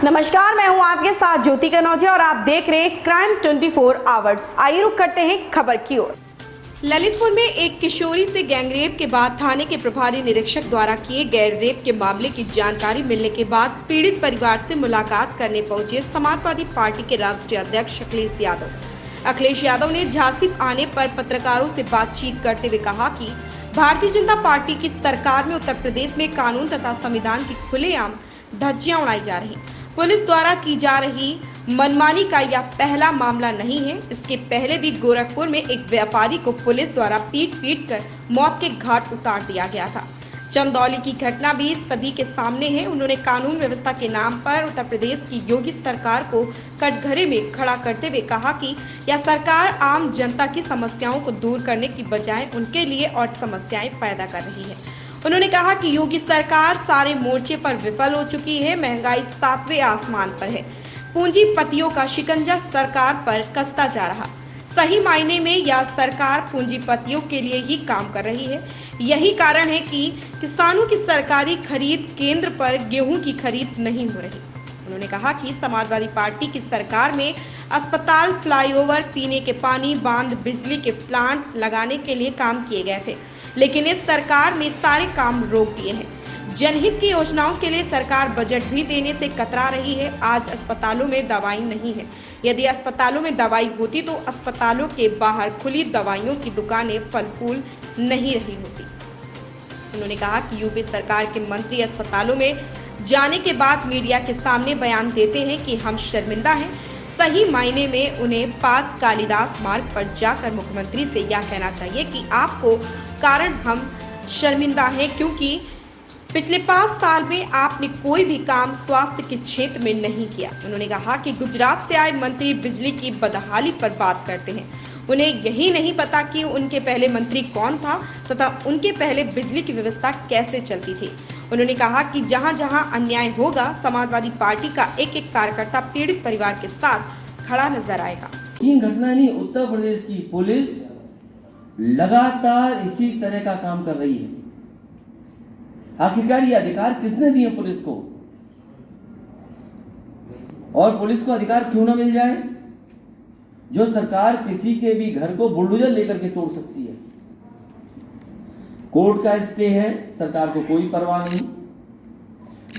नमस्कार, मैं हूं आपके साथ ज्योति कनौजिया और आप देख रहे हैं क्राइम 24 आवर्स। आइए रुक करते हैं खबर की ओर। ललितपुर में एक किशोरी से गैंगरेप के बाद थाने के प्रभारी निरीक्षक द्वारा किए गए रेप के मामले की जानकारी मिलने के बाद पीड़ित परिवार से मुलाकात करने पहुंचे समाजवादी पार्टी के राष्ट्रीय अध्यक्ष अखिलेश यादव। अखिलेश यादव ने झांसी आने पर पत्रकारों से बातचीत करते हुए कहा कि भारतीय जनता पार्टी की सरकार में उत्तर प्रदेश में कानून तथा संविधान की खुलेआम धज्जियां उड़ाई जा रही। पुलिस द्वारा की जा रही मनमानी का यह पहला मामला नहीं है। इसके पहले भी गोरखपुर में एक व्यापारी को पुलिस द्वारा पीट कर मौत के घाट उतार दिया गया था। चंदौली की घटना भी सभी के सामने है। उन्होंने कानून व्यवस्था के नाम पर उत्तर प्रदेश की योगी सरकार को कटघरे में खड़ा करते हुए कहा कि यह सरकार आम जनता की समस्याओं को दूर करने की बजाय उनके लिए और समस्याएं पैदा कर रही है। उन्होंने कहा कि योगी सरकार सारे मोर्चे पर विफल हो चुकी है। महंगाई 7वें आसमान पर है। पूंजीपतियों का शिकंजा सरकार पर कसता जा रहा। सही मायने में यह सरकार पूंजीपतियों के लिए ही काम कर रही है। यही कारण है कि किसानों की सरकारी खरीद केंद्र पर गेहूं की खरीद नहीं हो रही। उन्होंने कहा कि समाजवादी पार्टी की सरकार में अस्पताल, फ्लाईओवर, पीने के पानी, बांध, बिजली के प्लांट लगाने के लिए काम किए गए थे, लेकिन इस सरकार ने सारे काम रोक दिए हैं। जनहित की योजनाओं के लिए सरकार बजट भी देने से कतरा रही है। आज अस्पतालों में दवाई नहीं है। यदि अस्पतालों में दवाई होती तो अस्पतालों के बाहर खुली दवाइयों की दुकानें फल फूल नहीं रही होती। उन्होंने कहा कि यूपी सरकार के मंत्री अस्पतालों में जाने के बाद मीडिया के सामने बयान देते हैं कि हम शर्मिंदा हैं। सही मायने में उन्हें पाद कालिदास मार्ग पर जाकर मुख्यमंत्री से यह कहना चाहिए कि आपको कारण हम शर्मिंदा हैं, क्योंकि पिछले 5 साल में आपने कोई भी काम स्वास्थ्य के क्षेत्र में नहीं किया। उन्होंने कहा कि गुजरात से आए मंत्री बिजली की बदहाली पर बात करते हैं। उन्हें यही नहीं पता कि उनके पहले मंत्री कौन था तथा उनके पहले बिजली की व्यवस्था कैसे चलती थी। उन्होंने कहा कि जहां जहां अन्याय होगा, समाजवादी पार्टी का एक एक कार्यकर्ता पीड़ित परिवार के साथ खड़ा नजर आएगा। 3 घटना नहीं, उत्तर प्रदेश की पुलिस लगातार इसी तरह का काम कर रही है। आखिरकार ये अधिकार किसने दिए पुलिस को? और पुलिस को अधिकार क्यों ना मिल जाए? जो सरकार किसी के भी घर को बुलडोजर लेकर के तोड़ सकती है। कोर्ट का स्टे है, सरकार को कोई परवाह नहीं।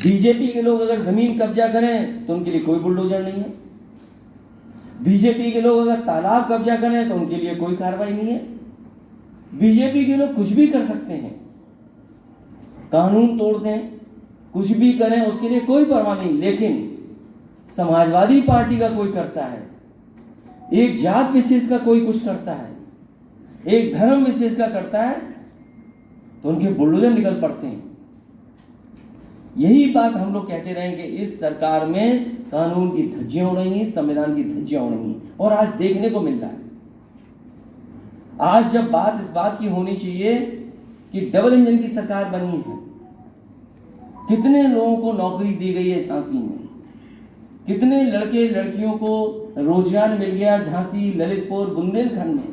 बीजेपी के लोग अगर जमीन कब्जा करें तो उनके लिए कोई बुलडोजर नहीं है। बीजेपी के लोग अगर तालाब कब्जा करें तो उनके लिए कोई कार्रवाई नहीं है। बीजेपी के लोग कुछ भी कर सकते हैं, कानून तोड़ दें, कुछ भी करें, उसके लिए कोई परवाह नहीं। लेकिन समाजवादी पार्टी का कोई करता है, एक जात विशेष का कोई कुछ करता है, एक धर्म विशेष का करता है, तो उनके बुलडोजर निकल पड़ते हैं। यही बात हम लोग कहते रहे कि इस सरकार में कानून की धज्जियां उड़ेंगी, संविधान की धज्जियां उड़ेंगी, और आज देखने को मिल रहा है। आज जब बात इस बात की होनी चाहिए कि डबल इंजन की सरकार बनी है, कितने लोगों को नौकरी दी गई है झांसी में, कितने लड़के लड़कियों को रोजगार मिल गया झांसी, ललितपुर, बुंदेलखंड में।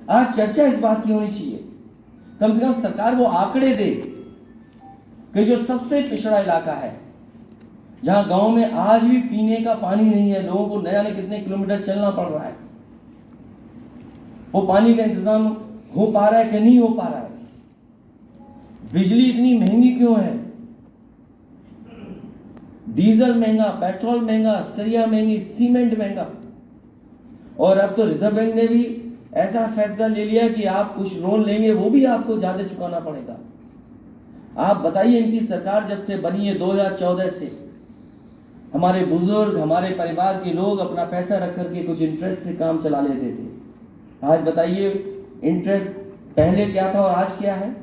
आज चर्चा इस बात की होनी चाहिए। कम से कम सरकार वो आंकड़े दे कि जो सबसे पिछड़ा इलाका है, जहां गांव में आज भी पीने का पानी नहीं है, लोगों को न जाने कितने किलोमीटर चलना पड़ रहा है, वो पानी का इंतजाम हो पा रहा है कि नहीं हो पा रहा है। बिजली इतनी महंगी क्यों है? डीजल महंगा, पेट्रोल महंगा, सरिया महंगी, सीमेंट महंगा। और अब तो रिजर्व बैंक ने भी ऐसा फैसला ले लिया कि आप कुछ लोन लेंगे वो भी आपको ज्यादा चुकाना पड़ेगा। आप बताइए, इनकी सरकार जब से बनी है 2014 से, हमारे बुजुर्ग, हमारे परिवार के लोग अपना पैसा रख करके कुछ इंटरेस्ट से काम चला लेते थे। आज बताइए, इंटरेस्ट पहले क्या था और आज क्या है?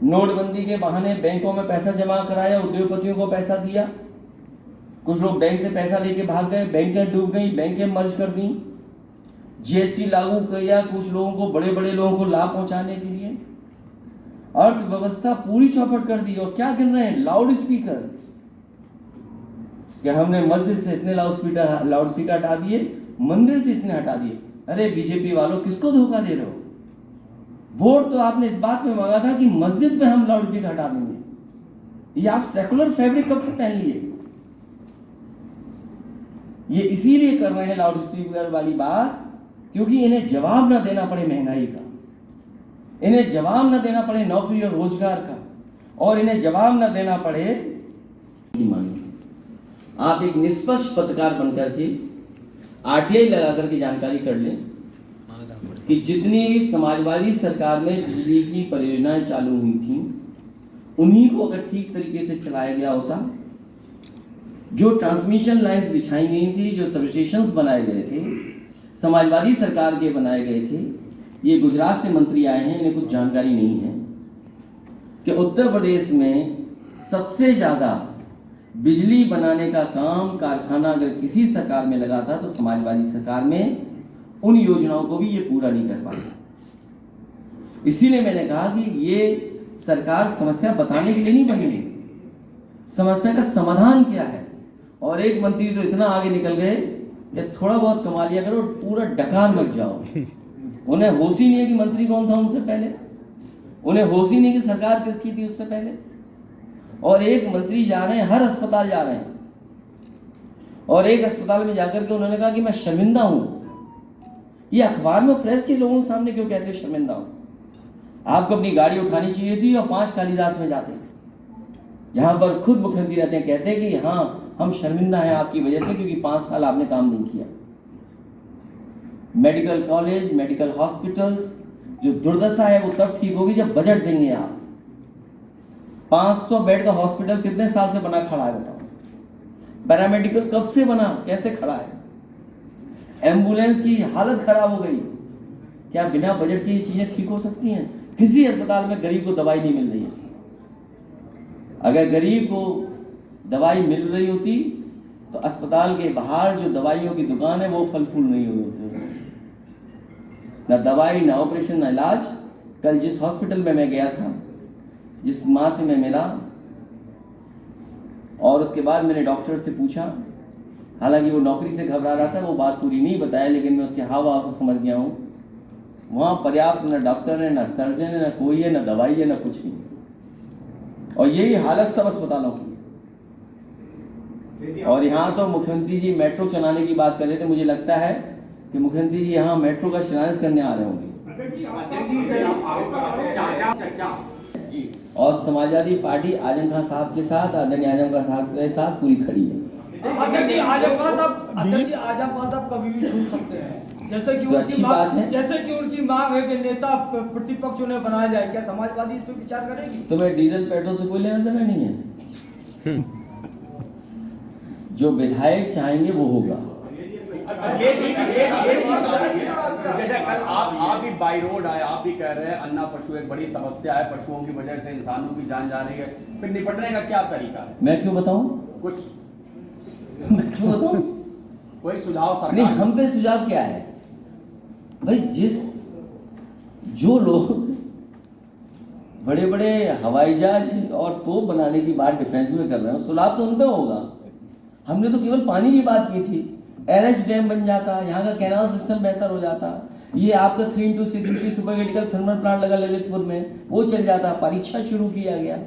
नोटबंदी के बहाने बैंकों में पैसा जमा कराया, उद्योगपतियों को पैसा दिया, कुछ लोग बैंक से पैसा लेके भाग गए, बैंकें डूब गई, बैंकें मर्ज कर दी। जीएसटी लागू किया कुछ लोगों को, बड़े बड़े लोगों को लाभ पहुंचाने के लिए। अर्थव्यवस्था पूरी चौपट कर दी। और क्या गिन रहे हैं? Loud speaker. क्या हमने मस्जिद से इतने लाउड स्पीकर हटा दिए, मंदिर से इतने हटा दिए? अरे बीजेपी वालों, किसको धोखा दे रहे हो? वोट तो आपने इस बात में मांगा था कि मस्जिद में हम लाउड स्पीकर हटा देंगे, ये आप सेकुलर फैब्रिक कब से पहन लिए? ये इसीलिए कर रहे हैं लाउड स्पीकर वाली बात क्योंकि इन्हें जवाब ना देना पड़े महंगाई का, इन्हें जवाब ना देना पड़े नौकरी और रोजगार का, और इन्हें जवाब ना देना पड़े की मांग। आप एक निष्पक्ष पत्रकार बनकर के आरटीआई लगा करके जानकारी कर लें कि जितनी भी समाजवादी सरकार में बिजली की परियोजनाएं चालू हुई थी उन्हीं को अगर ठीक तरीके से चलाया गया होता, जो ट्रांसमिशन लाइंस बिछाई गई थी, जो सबस्टेशंस बनाए गए थे, समाजवादी सरकार के बनाए गए थे। ये गुजरात से मंत्री आए हैं, इन्हें कुछ जानकारी नहीं है कि उत्तर प्रदेश में सबसे ज़्यादा बिजली बनाने का काम कारखाना अगर किसी सरकार में लगा था तो समाजवादी सरकार में उन योजनाओं को भी ये पूरा नहीं कर पाया। इसीलिए मैंने कहा कि ये सरकार समस्या बताने के लिए नहीं बनी है, समस्या का समाधान क्या है। और एक मंत्री तो इतना आगे निकल गए कि थोड़ा बहुत कमा लिया करो, पूरा डकार मत जाओ। उन्हें होश ही नहीं है कि मंत्री कौन था उनसे पहले, उन्हें होश ही नहीं कि सरकार किसकी थी उससे पहले। और एक मंत्री जा रहे हैं, हर अस्पताल जा रहे हैं, और एक अस्पताल में जाकर के उन्होंने कहा कि मैं शर्मिंदा हूं। ये अखबार में प्रेस के लोगों के सामने क्यों कहते हो शर्मिंदा हूं? आपको अपनी गाड़ी उठानी चाहिए थी और 5 कालिदास में जाते, जहां पर खुद मुख्यमंत्री रहते हैं, कहते हैं कि हाँ हम शर्मिंदा हैं आपकी वजह से क्योंकि 5 साल आपने काम नहीं किया। मेडिकल कॉलेज, मेडिकल हॉस्पिटल्स जो दुर्दशा है वो तब ठीक होगी जब बजट देंगे आप। 500 बेड का हॉस्पिटल कितने साल से बना खड़ा है बताओ? पैरामेडिकल कब से बना, कैसे खड़ा है? एम्बुलेंस की हालत खराब हो गई। क्या बिना बजट की ये चीजें ठीक हो सकती हैं? किसी अस्पताल में गरीब को दवाई नहीं मिल रही है। अगर गरीब को दवाई मिल रही होती तो अस्पताल के बाहर जो दवाइयों की दुकान है वो फल फूल नहीं हुए होते, ना दवाई, ना ऑपरेशन, ना इलाज। कल जिस हॉस्पिटल में मैं गया था, जिस माँ से मैं मिला, और उसके बाद मैंने डॉक्टर से पूछा, हालांकि वो नौकरी से घबरा रहा था, वो बात पूरी नहीं बताया, लेकिन मैं उसके हाव भाव से समझ गया हूँ वहाँ पर्याप्त ना डॉक्टर है, ना सर्जन है, ना कोई है, ना दवाई है, ना कुछ नहीं। और यही हालत सब अस्पतालों की। और यहाँ तो मुख्यमंत्री जी मेट्रो चलाने की बात कर रहे थे, मुझे लगता है कि मुख्यमंत्री जी यहाँ मेट्रो का शिलान्यास करने आ रहे होंगे। और समाजवादी पार्टी आजम खान साहब के साथ, आदरणीय आजम खान साहब के साथ पूरी खड़ी है। आजम खान साहब कभी भी छूट सकते हैं, जैसे कि तो अच्छी बात है, जैसे कि उनकी मांग है कि नेता प्रतिपक्ष उन्हें बनाया जाए। क्या समाजवादी इस पर विचार करेगी? तुम्हें डीजल पेट्रोल से कोई लेना देना नहीं है। जो विधायक चाहेंगे वो होगा। आप भी बाई रोड आए, आप भी कह रहे हैं अन्ना पशु एक बड़ी समस्या है, पशुओं की वजह से इंसानों की जान जा रही है, फिर निपटने का क्या तरीका है? मैं क्यों बताऊं? कुछ मैं क्यों बताऊं? कोई सुझाव सरकार? नहीं, हम पे सुझाव क्या है भाई? जो लोग बड़े बड़े हवाई जहाज और तोप बनाने की बात डिफेंस में कर रहे हैं, सुलभ तो उनपे होगा। हमने तो केवल पानी की बात की थी। एलएच डैम बन जाता, यहाँ का कैनाल सिस्टम बेहतर हो जाता, ये आपका 3x660 super critical thermal plant लगा ललितपुर में, वो चल जाता, परीक्षा शुरू किया गया।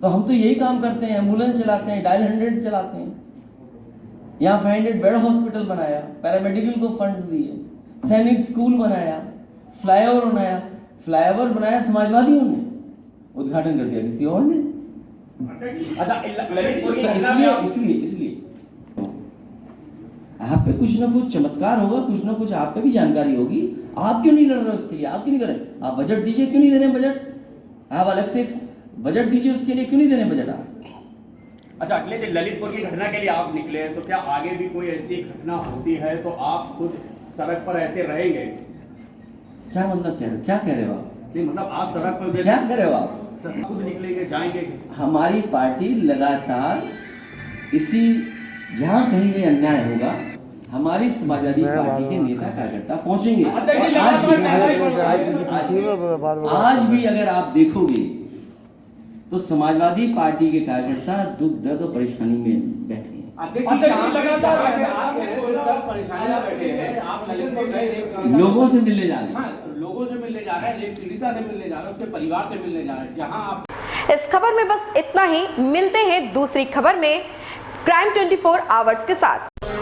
तो हम तो यही काम करते हैं, एम्बुलेंस चलाते हैं, डायल 100 चलाते हैं, यहाँ 500 बेड हॉस्पिटल बनाया, पैरामेडिकल को फंड्स दिए, सैनिक स्कूल बनाया, फ्लाईओवर बनाया समाजवादियों ने, उद्घाटन कर दिया किसी और ने। इसलिए आप पे कुछ ना कुछ चमत्कार होगा, कुछ ना कुछ आप पे भी जानकारी होगी। आप क्यों नहीं लड़ रहे उसके लिए? आप क्यों नहीं कर रहे? आप बजट दीजिए, क्यों नहीं दे रहे बजट? आप अलग से बजट दीजिए उसके लिए, क्यों नहीं दे रहे बजट आप? अच्छा अखिलेश जी, ललितपुर की घटना के लिए आप निकले, तो क्या आगे भी कोई ऐसी घटना होती है तो आप खुद सड़क पर ऐसे रहेंगे? क्या मतलब क्या कह रहे हो आप? नहीं मतलब आप सड़क पर क्या कह रहे हो आप? खुद निकलेंगे, जाएंगे? हमारी पार्टी लगातार इसी, जहाँ कहीं भी अन्याय होगा, हमारी समाजवादी पार्टी के नेता कार्यकर्ता पहुंचेंगे। आज भी अगर आप देखोगे तो समाजवादी पार्टी के कार्यकर्ता दुख दर्द और परेशानी में बैठे हैं। लोगों से मिलने जा रहे हैं, लोगों से मिलने जा रहे हैं, पीड़िता से मिलने जा रहे हैं, उसके परिवार से मिलने जा रहे हैं। जहां आप इस खबर में बस इतना ही। मिलते हैं दूसरी खबर में क्राइम 24 आवर्स के साथ।